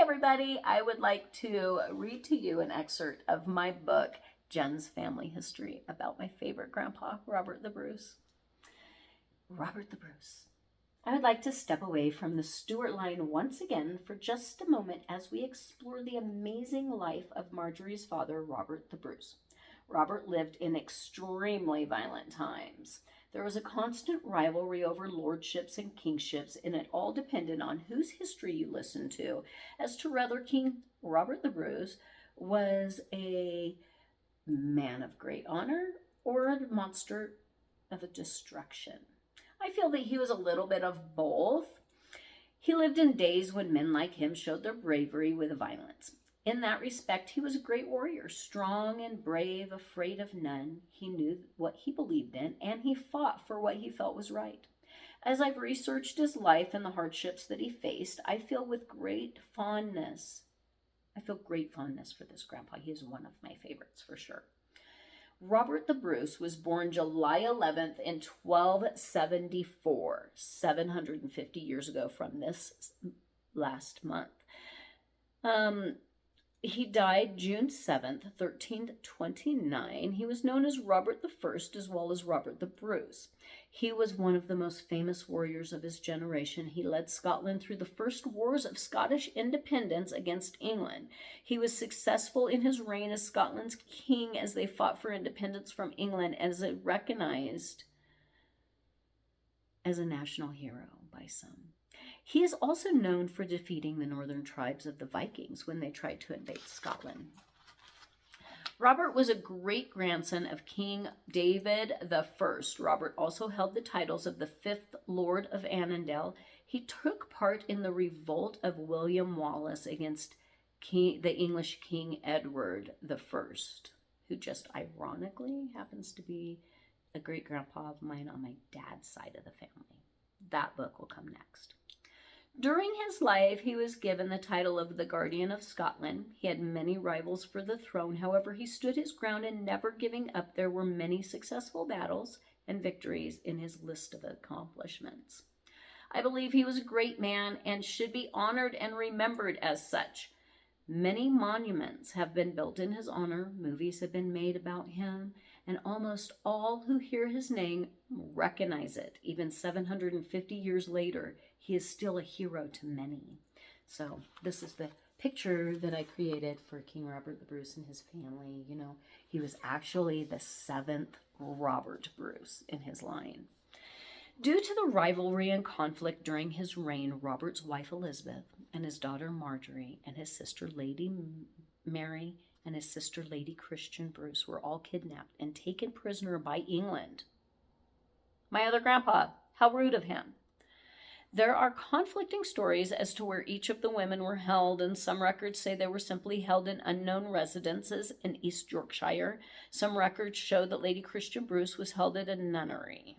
everybody. I would like to read to you an excerpt of my book, Jen's Family History, about my favorite grandpa, Robert the Bruce. Robert the Bruce. I would like to step away from the Stuart line once again for just a moment as we explore the amazing life of Marjorie's father, Robert the Bruce. Robert lived in extremely violent times. There was a constant rivalry over lordships and kingships, and it all depended on whose history you listened to as to whether King Robert the Bruce was a man of great honor or a monster of destruction. I feel that he was a little bit of both. He lived in days when men like him showed their bravery with violence. In that respect, he was a great warrior, strong and brave, afraid of none. He knew what he believed in, and he fought for what he felt was right. As I've researched his life and the hardships that he faced, I feel great fondness for this grandpa. He is one of my favorites for sure. Robert the Bruce was born July 11th in 1274, 750 years ago from this last month. He died June 7th, 1329. He was known as Robert the First as well as Robert the Bruce. He was one of the most famous warriors of his generation. He led Scotland through the first wars of Scottish independence against England. He was successful in his reign as Scotland's king as they fought for independence from England and is recognized as a national hero by some. He is also known for defeating the northern tribes of the Vikings when they tried to invade Scotland. Robert was a great-grandson of King David I. Robert also held the titles of the 5th Lord of Annandale. He took part in the revolt of William Wallace against the English King Edward I, who just ironically happens to be a great-grandpa of mine on my dad's side of the family. That book will come next. During his life, he was given the title of the Guardian of Scotland. He had many rivals for the throne. However, he stood his ground and never giving up. There were many successful battles and victories in his list of accomplishments. I believe he was a great man and should be honored and remembered as such. Many monuments have been built in his honor. Movies have been made about him, and almost all who hear his name recognize it. Even 750 years later, he is still a hero to many. So this is the picture that I created for King Robert the Bruce and his family. You know, he was actually the 7th Robert Bruce in his line. Due to the rivalry and conflict during his reign, Robert's wife Elizabeth and his daughter Marjorie and his sister Lady Mary and his sister Lady Christian Bruce were all kidnapped and taken prisoner by England. My other grandpa, how rude of him. There are conflicting stories as to where each of the women were held, and some records say they were simply held in unknown residences in East Yorkshire. Some records show that Lady Christian Bruce was held at a nunnery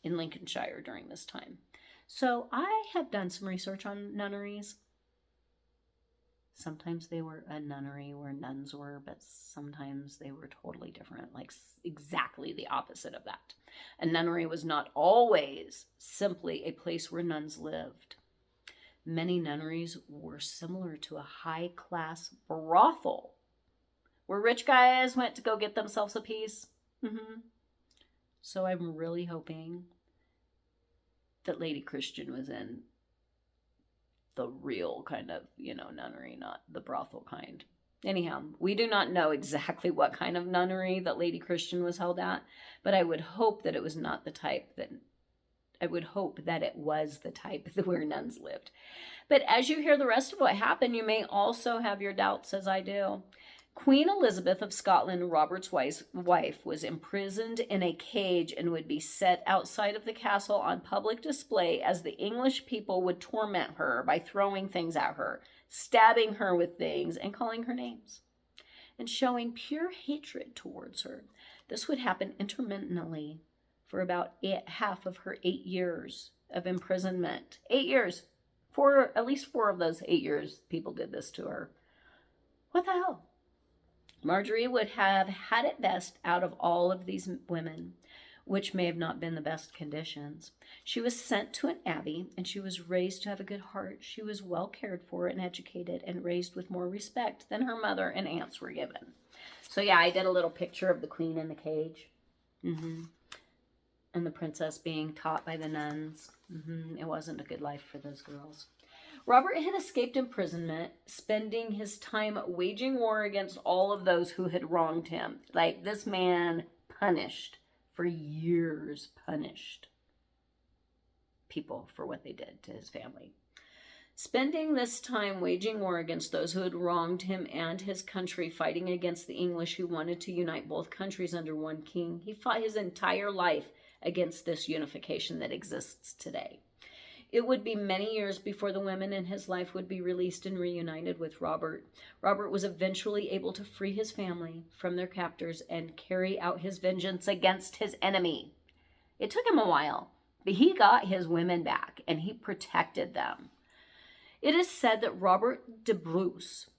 in Lincolnshire during this time. So I have done some research on nunneries. Sometimes they were a nunnery where nuns were, but sometimes they were totally different, like exactly the opposite of that. A nunnery was not always simply a place where nuns lived. Many nunneries were similar to a high-class brothel, where rich guys went to go get themselves a piece. So I'm really hoping that Lady Christian was in the real kind of, nunnery, not the brothel kind. Anyhow, we do not know exactly what kind of nunnery that Lady Christian was held at, but I would hope that it was not the type that, I would hope that it was the type where nuns lived. But as you hear the rest of what happened, you may also have your doubts, as I do. Queen Elizabeth of Scotland, Robert's wife, was imprisoned in a cage and would be set outside of the castle on public display as the English people would torment her by throwing things at her, stabbing her with things, and calling her names, and showing pure hatred towards her. This would happen intermittently for about half of her 8 years of imprisonment. 8 years. At least 4 of those 8 years, people did this to her. What the hell? Marjorie would have had it best out of all of these women. which may have not been the best conditions. She was sent to an abbey, and she was raised to have a good heart. She was well cared for and educated and raised with more respect than her mother and aunts were given. So yeah, I did a little picture of the queen in the cage. And the princess being taught by the nuns. It wasn't a good life for those girls. Robert had escaped imprisonment, spending his time waging war against all of those who had wronged him. Like, this man punished, for years punished people for what they did to his family. Spending this time waging war against those who had wronged him and his country, fighting against the English who wanted to unite both countries under one king, he fought his entire life against this unification that exists today. It would be many years before the women in his life would be released and reunited with Robert. Robert was eventually able to free his family from their captors and carry out his vengeance against his enemy. It took him a while, but he got his women back and he protected them. It is said that Robert de Bruce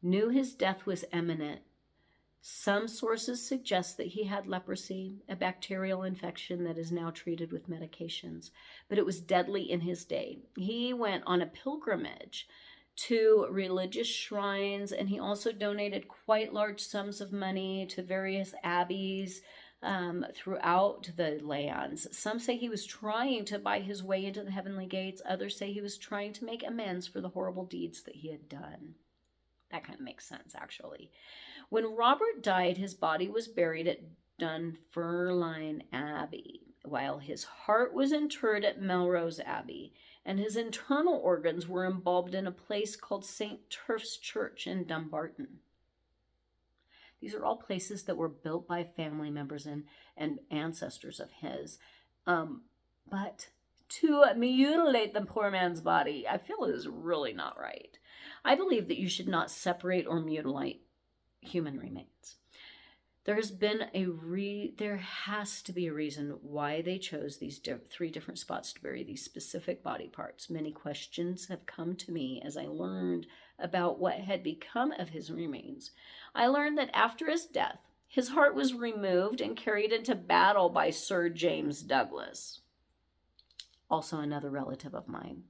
knew his death was imminent. Some sources suggest that he had leprosy, a bacterial infection that is now treated with medications, but it was deadly in his day. He went on a pilgrimage to religious shrines, and he also donated quite large sums of money to various abbeys throughout the lands. Some say he was trying to buy his way into the heavenly gates. Others say he was trying to make amends for the horrible deeds that he had done. That kind of makes sense, actually. When Robert died, his body was buried at Dunfermline Abbey, while his heart was interred at Melrose Abbey, and his internal organs were embalmed in a place called St. Turf's Church in Dumbarton. These are all places that were built by family members and ancestors of his. But to mutilate the poor man's body, I feel is really not right. I believe that you should not separate or mutilate human remains. There has to be a reason why they chose these three different spots to bury these specific body parts. Many questions have come to me as I learned about what had become of his remains. I learned that after his death, his heart was removed and carried into battle by Sir James Douglas, also another relative of mine.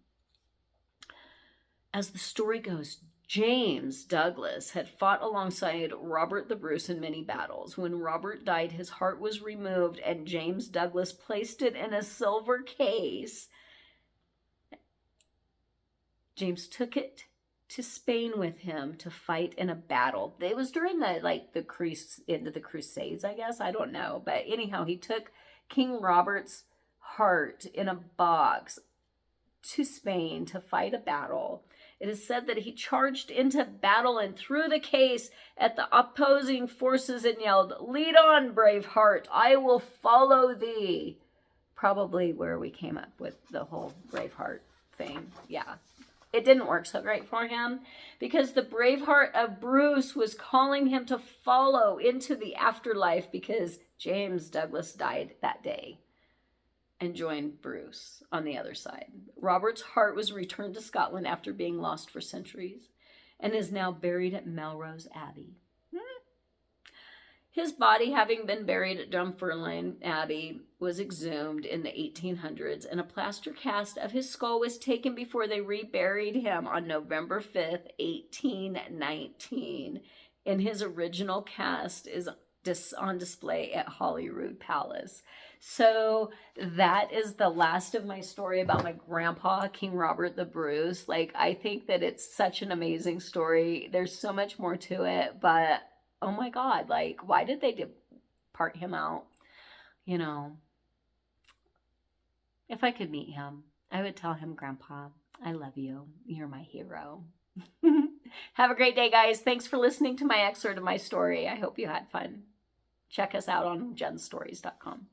As the story goes, James Douglas had fought alongside Robert the Bruce in many battles. When Robert died, his heart was removed and James Douglas placed it in a silver case. James took it to Spain with him to fight in a battle. It was during the Crusades, I guess. I don't know. But anyhow, he took King Robert's heart in a box to Spain to fight a battle. It is said that he charged into battle and threw the case at the opposing forces and yelled, "Lead on, brave heart, I will follow thee." Probably where we came up with the whole brave heart thing. Yeah. It didn't work so great for him because the brave heart of Bruce was calling him to follow into the afterlife because James Douglas died that day and joined Bruce on the other side. Robert's heart was returned to Scotland after being lost for centuries and is now buried at Melrose Abbey. His body, having been buried at Dunfermline Abbey, was exhumed in the 1800s, and a plaster cast of his skull was taken before they reburied him on November 5th, 1819. And his original cast is on display at Holyrood Palace. So that is the last of my story about my grandpa, King Robert the Bruce. I think that it's such an amazing story. There's so much more to it, but oh my God, why did they part him out? If I could meet him, I would tell him, "Grandpa, I love you. You're my hero." Have a great day, guys. Thanks for listening to my excerpt of my story. I hope you had fun. Check us out on jensstories.com.